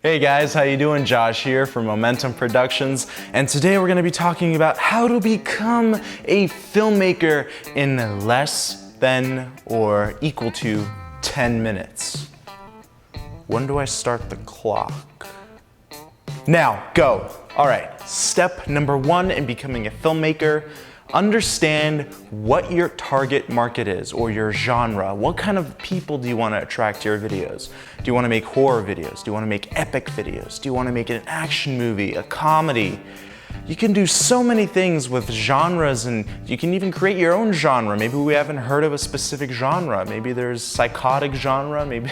Hey guys, how you doing? Josh here from Momentum Productions, and today we're going to be talking about how to become a filmmaker in less than or equal to 10 minutes. When do I start the clock? Now, go! Alright, step number 1 in becoming a filmmaker. Understand what your target market is, or your genre. What kind of people do you want to attract to your videos? Do you want to make horror videos? Do you want to make epic videos? Do you want to make an action movie, a comedy? You can do so many things with genres, and you can even create your own genre. Maybe we haven't heard of a specific genre. Maybe there's psychotic genre. Maybe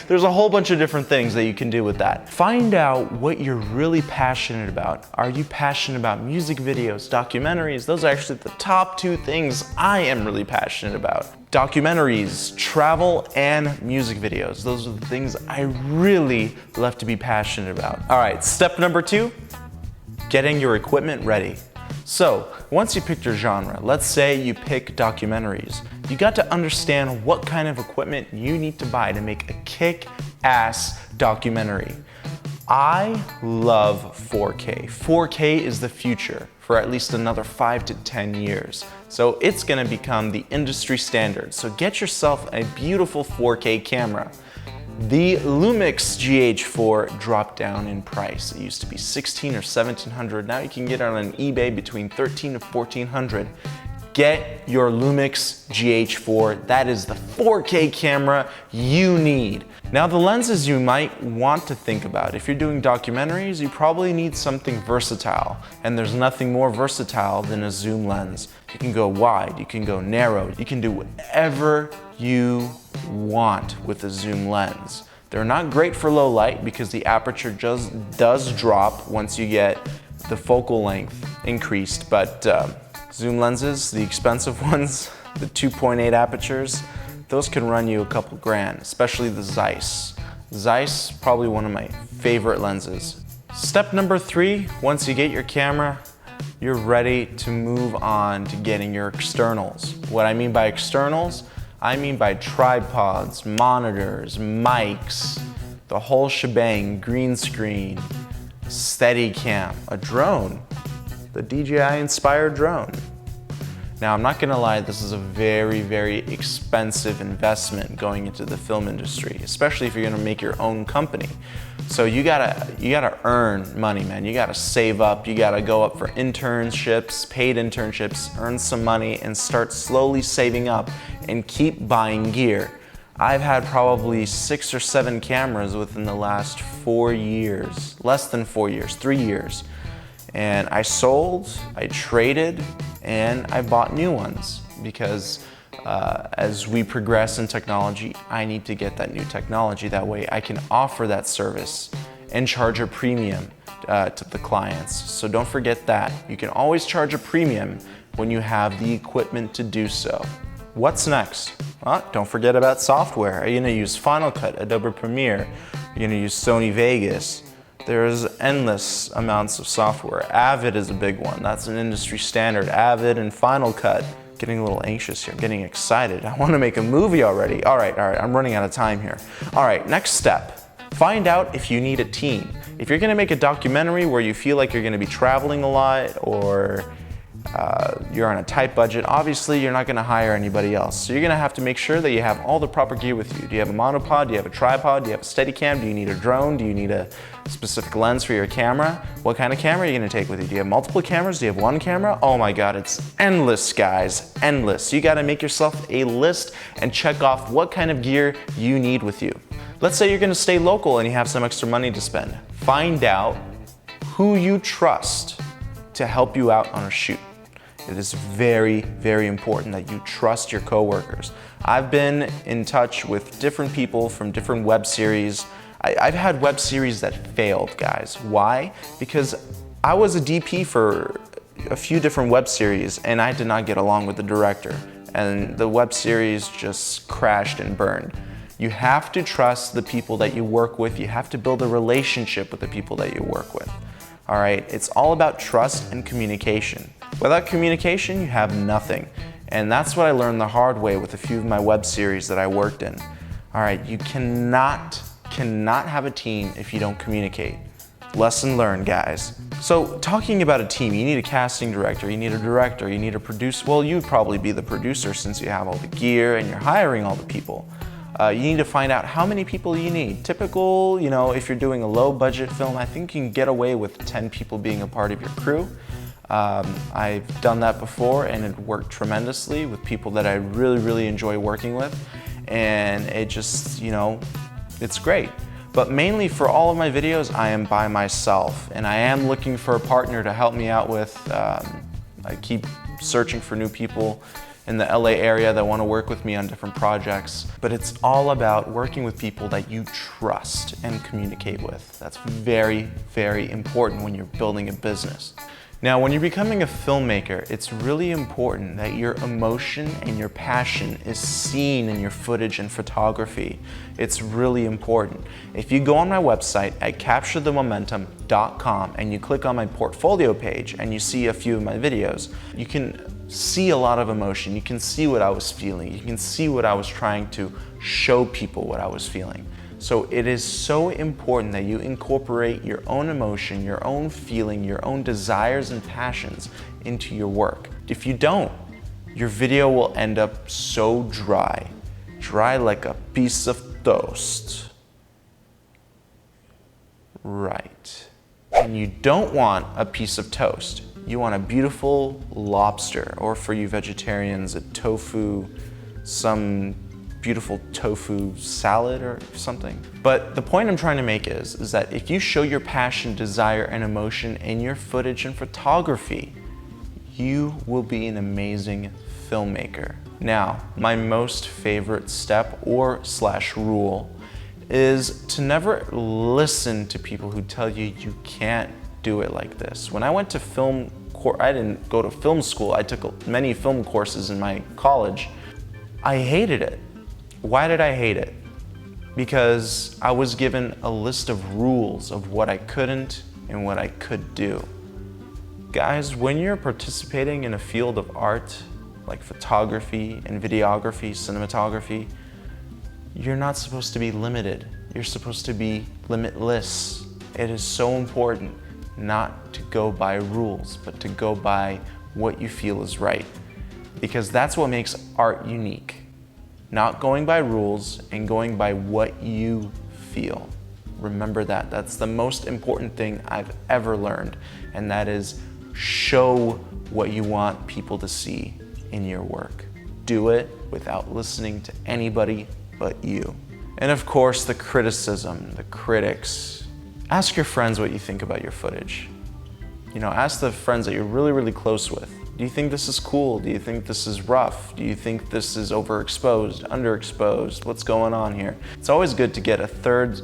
there's a whole bunch of different things that you can do with that. Find out what you're really passionate about. Are you passionate about music videos, documentaries? Those are actually the top 2 things I am really passionate about. Documentaries, travel, and music videos. Those are the things I really love to be passionate about. All right, step number 2. Getting your equipment ready. So, once you picked your genre, let's say you pick documentaries, you got to understand what kind of equipment you need to buy to make a kick-ass documentary. I love 4K. 4K is the future for at least another 5 to 10 years. So it's gonna become the industry standard. So get yourself a beautiful 4K camera. The Lumix GH4 dropped down in price. It used to be $1,600 or $1,700. Now you can get it on eBay between $1,300 to $1,400. Get your Lumix GH4. That is the 4K camera you need. Now the lenses you might want to think about. If you're doing documentaries, you probably need something versatile. And there's nothing more versatile than a zoom lens. You can go wide, you can go narrow, you can do whatever you want with a zoom lens. They're not great for low light because the aperture just does drop once you get the focal length increased, but zoom lenses, the expensive ones, the 2.8 apertures, those can run you a couple grand, especially the Zeiss. Zeiss, probably one of my favorite lenses. Step number 3, once you get your camera, you're ready to move on to getting your externals. What I mean by externals, I mean by tripods, monitors, mics, the whole shebang, green screen, Steadicam, a drone, the DJI-inspired drone. Now, I'm not gonna lie, this is a very, very expensive investment going into the film industry, especially if you're gonna make your own company. So you gotta earn money, man. You gotta save up, you gotta go up for internships, paid internships, earn some money, and start slowly saving up and keep buying gear. I've had probably 6 or 7 cameras within the last 4 years, less than 4 years, 3 years. And I sold, I traded, and I bought new ones because as we progress in technology, I need to get that new technology. That way I can offer that service and charge a premium to the clients. So don't forget that. You can always charge a premium when you have the equipment to do so. What's next? Well, don't forget about software. Are you gonna use Final Cut, Adobe Premiere? You're gonna use Sony Vegas? There's endless amounts of software. Avid is a big one. That's an industry standard. Avid and Final Cut. Getting a little anxious here. I'm getting excited. I want to make a movie already. All right. I'm running out of time here. All right, next step. Find out if you need a team. If you're going to make a documentary where you feel like you're going to be traveling a lot, or you're on a tight budget, obviously you're not going to hire anybody else. So you're going to have to make sure that you have all the proper gear with you. Do you have a monopod? Do you have a tripod? Do you have a Steadicam? Do you need a drone? Do you need a specific lens for your camera? What kind of camera are you going to take with you? Do you have multiple cameras? Do you have one camera? Oh my God, it's endless, guys, endless. You got to make yourself a list and check off what kind of gear you need with you. Let's say you're going to stay local and you have some extra money to spend. Find out who you trust to help you out on a shoot. It is very, very important that you trust your coworkers. I've been in touch with different people from different web series. I've had web series that failed, guys. Why? Because I was a DP for a few different web series and I did not get along with the director, and the web series just crashed and burned. You have to trust the people that you work with. You have to build a relationship with the people that you work with. All right, it's all about trust and communication. Without communication, you have nothing. And that's what I learned the hard way with a few of my web series that I worked in. All right, you cannot cannot have a team if you don't communicate. Lesson learned, guys. So talking about a team, you need a casting director, you need a director, you need a producer. Well, you'd probably be the producer since you have all the gear and you're hiring all the people. You need to find out how many people you need. Typical, if you're doing a low budget film, I think you can get away with 10 people being a part of your crew. I've done that before and it worked tremendously with people that I really, really enjoy working with. And it just, it's great. But mainly for all of my videos, I am by myself and I am looking for a partner to help me out with. I keep searching for new people in the LA area that want to work with me on different projects. But it's all about working with people that you trust and communicate with. That's very, very important when you're building a business. Now, when you're becoming a filmmaker, it's really important that your emotion and your passion is seen in your footage and photography. It's really important. If you go on my website at capturethemomentum.com and you click on my portfolio page and you see a few of my videos, you can see a lot of emotion. You can see what I was feeling. You can see what I was trying to show people what I was feeling. So it is so important that you incorporate your own emotion, your own feeling, your own desires and passions into your work. If you don't, your video will end up so dry like a piece of toast. Right. And you don't want a piece of toast. You want a beautiful lobster, or for you vegetarians, a tofu, some beautiful tofu salad or something. But the point I'm trying to make is that if you show your passion, desire, and emotion in your footage and photography, you will be an amazing filmmaker. Now, my most favorite step or / rule is to never listen to people who tell you you can't do it like this. When I went to I didn't go to film school. I took many film courses in my college. I hated it. Why did I hate it? Because I was given a list of rules of what I couldn't and what I could do. Guys, when you're participating in a field of art, like photography and videography, cinematography, you're not supposed to be limited. You're supposed to be limitless. It is so important not to go by rules, but to go by what you feel is right. Because that's what makes art unique. Not going by rules and going by what you feel. Remember that. That's the most important thing I've ever learned. And that is show what you want people to see in your work. Do it without listening to anybody but you. And of course, the criticism, the critics. Ask your friends what you think about your footage. Ask the friends that you're really, really close with. Do you think this is cool? Do you think this is rough? Do you think this is overexposed, underexposed? What's going on here? It's always good to get a third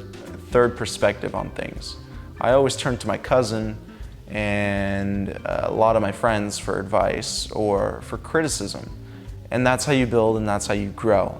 perspective on things. I always turn to my cousin and a lot of my friends for advice or for criticism. And that's how you build and that's how you grow.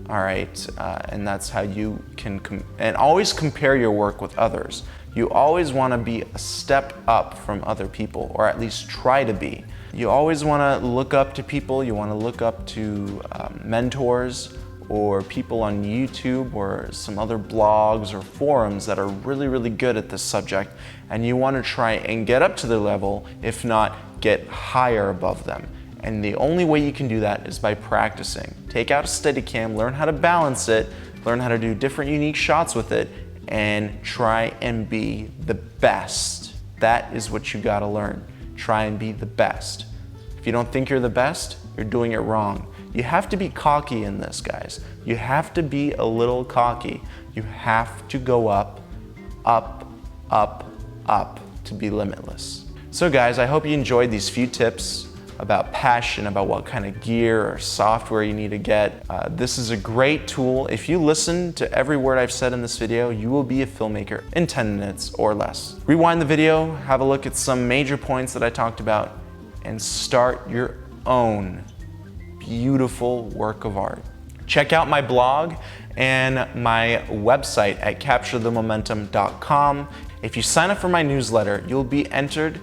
All right, and that's how you can, and always compare your work with others. You always want to be a step up from other people, or at least try to be. You always want to look up to people. You want to look up to mentors or people on YouTube or some other blogs or forums that are really, really good at this subject, and you want to try and get up to their level, if not get higher above them. And the only way you can do that is by practicing. Take out a Steadicam, learn how to balance it, learn how to do different unique shots with it, and try and be the best. That is what you gotta learn. Try and be the best. If you don't think you're the best, you're doing it wrong. You have to be cocky in this, guys. You have to be a little cocky. You have to go up, up, up, up to be limitless. So guys, I hope you enjoyed these few tips about passion, about what kind of gear or software you need to get. This is a great tool. If you listen to every word I've said in this video, you will be a filmmaker in 10 minutes or less. Rewind the video, have a look at some major points that I talked about, and start your own beautiful work of art. Check out my blog and my website at capturethemomentum.com. If you sign up for my newsletter, you'll be entered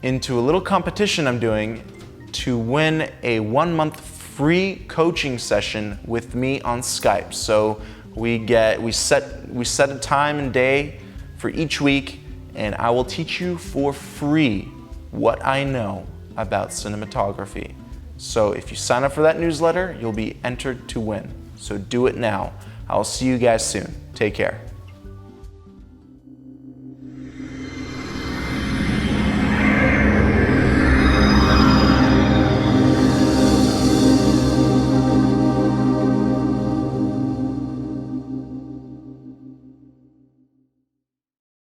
into a little competition I'm doing to win a 1-month free coaching session with me on Skype. So We set a time and day for each week, and I will teach you for free what I know about cinematography. So if you sign up for that newsletter, you'll be entered to win. So do it now. I'll see you guys soon. Take care.